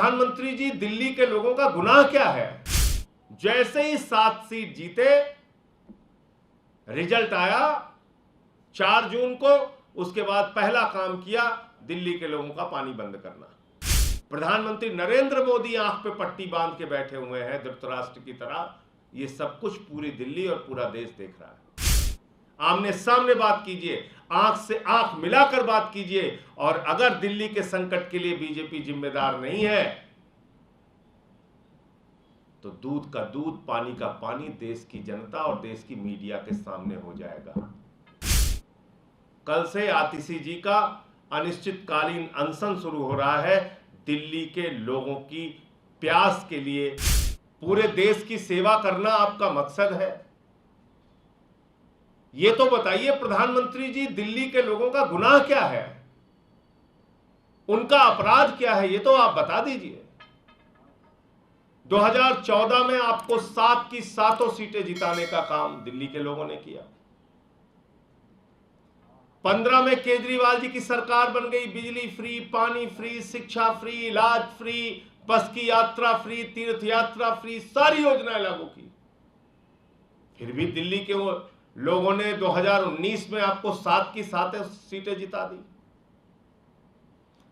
प्रधानमंत्री जी, दिल्ली के लोगों का गुनाह क्या है? जैसे ही 7 सीट जीते, रिजल्ट आया 4 जून को, उसके बाद पहला काम किया दिल्ली के लोगों का पानी बंद करना। प्रधानमंत्री नरेंद्र मोदी आंख पे पट्टी बांध के बैठे हुए हैं धृतराष्ट्र की तरह। ये सब कुछ पूरी दिल्ली और पूरा देश देख रहा है। आमने सामने बात कीजिए, आंख से आंख मिलाकर बात कीजिए, और अगर दिल्ली के संकट के लिए बीजेपी जिम्मेदार नहीं है तो दूध का दूध, पानी का पानी देश की जनता और देश की मीडिया के सामने हो जाएगा। कल से आतिशी जी का अनिश्चितकालीन अनशन शुरू हो रहा है। दिल्ली के लोगों की प्यास के लिए पूरे देश की सेवा करना आपका मकसद है? ये तो बताइए प्रधानमंत्री जी, दिल्ली के लोगों का गुनाह क्या है? उनका अपराध क्या है? ये तो आप बता दीजिए। 2014 में आपको 7 की 7 सीटें जिताने का काम दिल्ली के लोगों ने किया। 15 में केजरीवाल जी की सरकार बन गई। बिजली फ्री, पानी फ्री, शिक्षा फ्री, इलाज फ्री, बस की यात्रा फ्री, तीर्थ यात्रा फ्री, सारी योजनाएं लागू की। फिर भी दिल्ली के लोगों ने 2019 में आपको 7 की 7 सीटें जिता दी।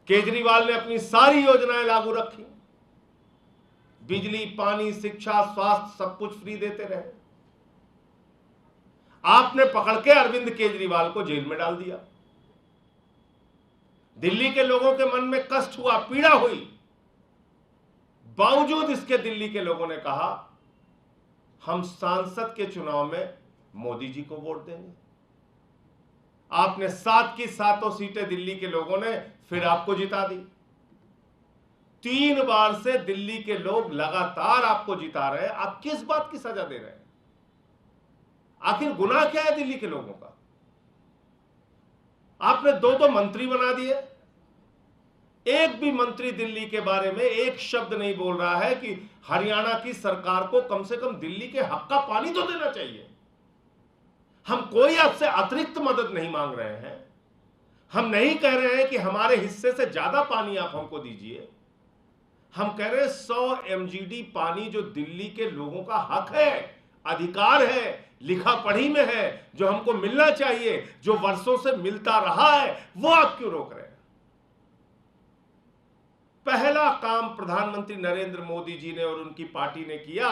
केजरीवाल ने अपनी सारी योजनाएं लागू रखी। बिजली, पानी, शिक्षा, स्वास्थ्य सब कुछ फ्री देते रहे। आपने पकड़ के अरविंद केजरीवाल को जेल में डाल दिया। दिल्ली के लोगों के मन में कष्ट हुआ, पीड़ा हुई। बावजूद इसके दिल्ली के लोगों ने कहा हम सांसद के चुनाव में मोदी जी को वोट देंगे। आपने 7 की 7 सीटें दिल्ली के लोगों ने फिर आपको जिता दी। 3 बार से दिल्ली के लोग लगातार आपको जिता रहे हैं। आप किस बात की सजा दे रहे हैं? आखिर गुनाह क्या है दिल्ली के लोगों का? आपने 2 मंत्री बना दिए। एक भी मंत्री दिल्ली के बारे में एक शब्द नहीं बोल रहा है कि हरियाणा की सरकार को कम से कम दिल्ली के हक का पानी तो देना चाहिए। हम कोई आपसे अतिरिक्त मदद नहीं मांग रहे हैं। हम नहीं कह रहे हैं कि हमारे हिस्से से ज्यादा पानी आप हमको दीजिए। हम कह रहे हैं 100 MGD पानी जो दिल्ली के लोगों का हक है, अधिकार है, लिखा पढ़ी में है, जो हमको मिलना चाहिए, जो वर्षों से मिलता रहा है, वो आप क्यों रोक रहे हैं? पहला काम प्रधानमंत्री नरेंद्र मोदी जी ने और उनकी पार्टी ने किया,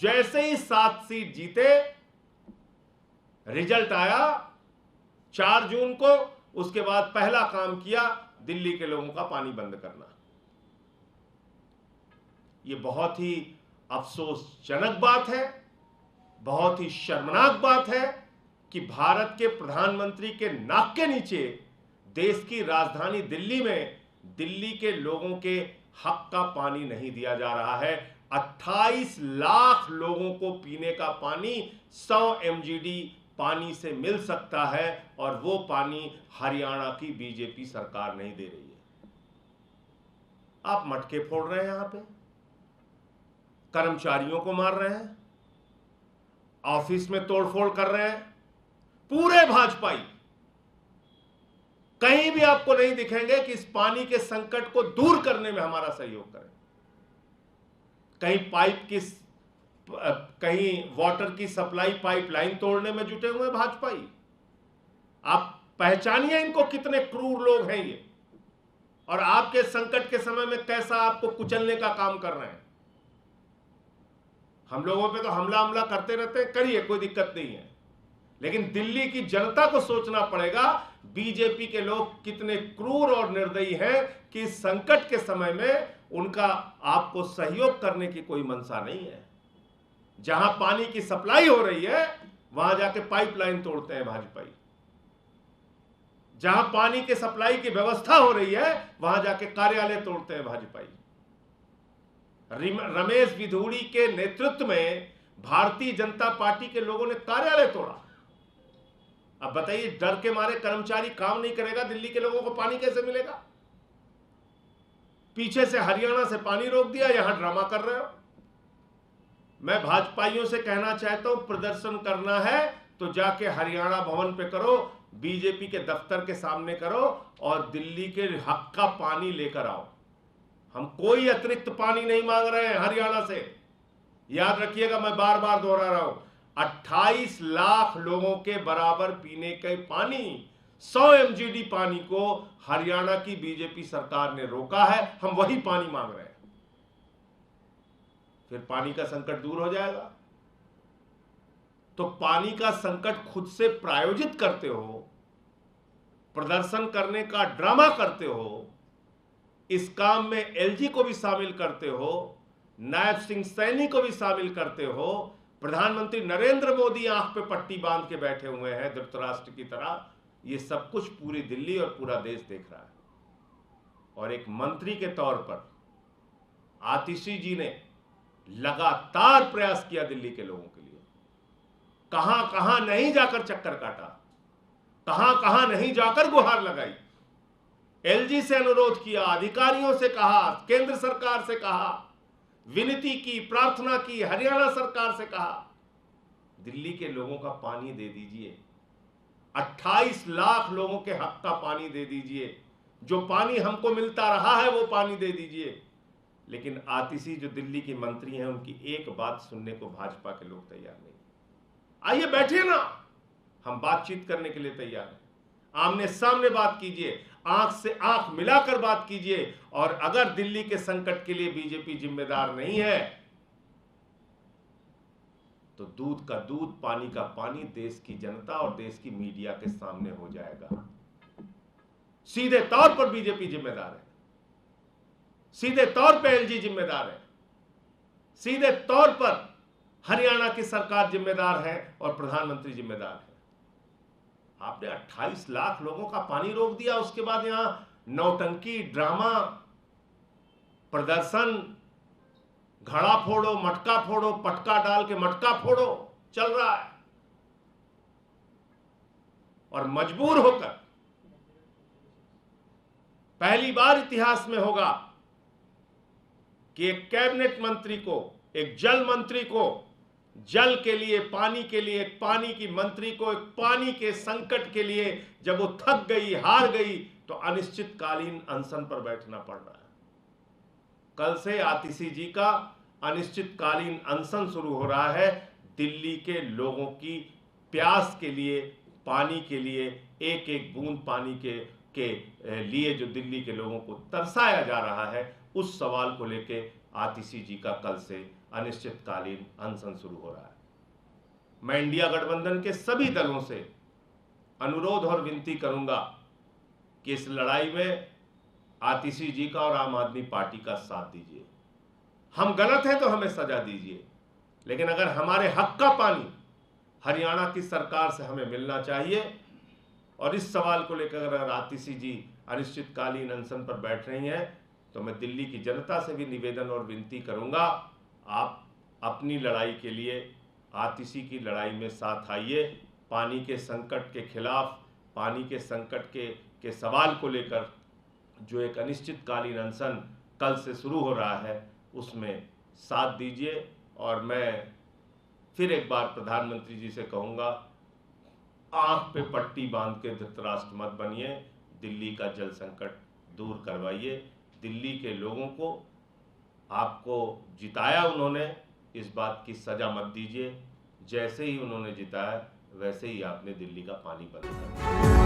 जैसे ही 7 सीट जीते, रिजल्ट आया 4 जून को, उसके बाद पहला काम किया दिल्ली के लोगों का पानी बंद करना। यह बहुत ही अफसोसजनक बात है, बहुत ही शर्मनाक बात है कि भारत के प्रधानमंत्री के नाक के नीचे देश की राजधानी दिल्ली में दिल्ली के लोगों के हक का पानी नहीं दिया जा रहा है। 28 लाख लोगों को पीने का पानी 100 MGD पानी से मिल सकता है, और वो पानी हरियाणा की बीजेपी सरकार नहीं दे रही है। आप मटके फोड़ रहे हैं, यहां पे कर्मचारियों को मार रहे हैं, ऑफिस में तोड़फोड़ कर रहे हैं। पूरे भाजपाई कहीं भी आपको नहीं दिखेंगे कि इस पानी के संकट को दूर करने में हमारा सहयोग करें। कहीं पाइप की, कहीं वाटर की सप्लाई पाइपलाइन तोड़ने में जुटे हुए भाजपाई। आप पहचानिए इनको, कितने क्रूर लोग हैं ये, और आपके संकट के समय में कैसा आपको कुचलने का काम कर रहे हैं। हम लोगों पे तो हमला करते रहते हैं, करिए, कोई दिक्कत नहीं है, लेकिन दिल्ली की जनता को सोचना पड़ेगा बीजेपी के लोग कितने क्रूर और निर्दयी हैं कि संकट के समय में उनका आपको सहयोग करने की कोई मंशा नहीं है। जहां पानी की सप्लाई हो रही है वहां जाके पाइपलाइन तोड़ते हैं भाजपाई। जहां पानी के सप्लाई की व्यवस्था हो रही है वहां जाके कार्यालय तोड़ते हैं भाजपाई। रमेश विधूड़ी के नेतृत्व में भारतीय जनता पार्टी के लोगों ने कार्यालय तोड़ा। अब बताइए, डर के मारे कर्मचारी काम नहीं करेगा, दिल्ली के लोगों को पानी कैसे मिलेगा? पीछे से हरियाणा से पानी रोक दिया, यहां ड्रामा कर रहे हो। मैं भाजपाइयों से कहना चाहता हूं, प्रदर्शन करना है तो जाके हरियाणा भवन पे करो, बीजेपी के दफ्तर के सामने करो, और दिल्ली के हक का पानी लेकर आओ। हम कोई अतिरिक्त पानी नहीं मांग रहे हैं हरियाणा से। याद रखिएगा, मैं बार बार दोहरा रहा हूं, 28 लाख लोगों के बराबर पीने के पानी, 100 MGD पानी को हरियाणा की बीजेपी सरकार ने रोका है। हम वही पानी मांग रहे हैं। फिर पानी का संकट दूर हो जाएगा। तो पानी का संकट खुद से प्रायोजित करते हो, प्रदर्शन करने का ड्रामा करते हो, इस काम में LG को भी शामिल करते हो, नायब सिंह सैनी को भी शामिल करते हो। प्रधानमंत्री नरेंद्र मोदी आंख पे पट्टी बांध के बैठे हुए हैं धृतराष्ट्र की तरह। ये सब कुछ पूरी दिल्ली और पूरा देश देख रहा है। और एक मंत्री के तौर पर आतिशी जी ने लगातार प्रयास किया दिल्ली के लोगों के लिए। कहां कहां नहीं जाकर चक्कर काटा, कहां कहां नहीं जाकर गुहार लगाई, LG से अनुरोध किया, अधिकारियों से कहा, केंद्र सरकार से कहा, विनती की, प्रार्थना की, हरियाणा सरकार से कहा, दिल्ली के लोगों का पानी दे दीजिए, 28 लाख लोगों के हक का पानी दे दीजिए, जो पानी हमको मिलता रहा है वो पानी दे दीजिए। लेकिन आतिशी जो दिल्ली की मंत्री हैं, उनकी एक बात सुनने को भाजपा के लोग तैयार नहीं। आइए बैठिए ना, हम बातचीत करने के लिए तैयार हैं। आमने सामने बात कीजिए, आंख से आंख मिलाकर बात कीजिए। और अगर दिल्ली के संकट के लिए बीजेपी जिम्मेदार नहीं है, तो दूध का दूध, पानी का पानी देश की जनता और देश की मीडिया के सामने हो जाएगा। सीधे तौर पर बीजेपी जिम्मेदार है, सीधे तौर पर LG जिम्मेदार है, सीधे तौर पर हरियाणा की सरकार जिम्मेदार है और प्रधानमंत्री जिम्मेदार है। आपने 28 लाख लोगों का पानी रोक दिया, उसके बाद यहां नौटंकी, ड्रामा, प्रदर्शन, घड़ा फोड़ो, मटका फोड़ो, पटका डाल के मटका फोड़ो चल रहा है। और मजबूर होकर, पहली बार इतिहास में होगा कि एक कैबिनेट मंत्री को, एक जल मंत्री को, जल के लिए, पानी के लिए, एक पानी की मंत्री को, एक पानी के संकट के लिए जब वो थक गई, हार गई, तो अनिश्चितकालीन अनशन पर बैठना पड़ रहा है। कल से आतिशी जी का अनिश्चितकालीन अनशन शुरू हो रहा है। दिल्ली के लोगों की प्यास के लिए, पानी के लिए, एक एक बूंद पानी के लिए जो दिल्ली के लोगों को तरसाया जा रहा है, उस सवाल को लेके आतिशी जी का कल से अनिश्चितकालीन अनशन शुरू हो रहा है। मैं इंडिया गठबंधन के सभी दलों से अनुरोध और विनती करूंगा कि इस लड़ाई में आतिशी जी का और आम आदमी पार्टी का साथ दीजिए। हम गलत हैं तो हमें सजा दीजिए, लेकिन अगर हमारे हक का पानी हरियाणा की सरकार से हमें मिलना चाहिए। और इस सवाल को लेकर अगर आतिशी जी अनिश्चितकालीन अनशन पर बैठ रही हैं, तो मैं दिल्ली की जनता से भी निवेदन और विनती करूंगा, आप अपनी लड़ाई के लिए आतिशी की लड़ाई में साथ आइए। पानी के संकट के खिलाफ, पानी के संकट के सवाल को लेकर जो एक अनिश्चितकालीन अनशन कल से शुरू हो रहा है, उसमें साथ दीजिए। और मैं फिर एक बार प्रधानमंत्री जी से कहूँगा, आंख पे पट्टी बांध के धृतराष्ट्र मत बनिए, दिल्ली का जल संकट दूर करवाइए। दिल्ली के लोगों को, आपको जिताया उन्होंने, इस बात की सजा मत दीजिए। जैसे ही उन्होंने जिताया, वैसे ही आपने दिल्ली का पानी बंद कर दिया।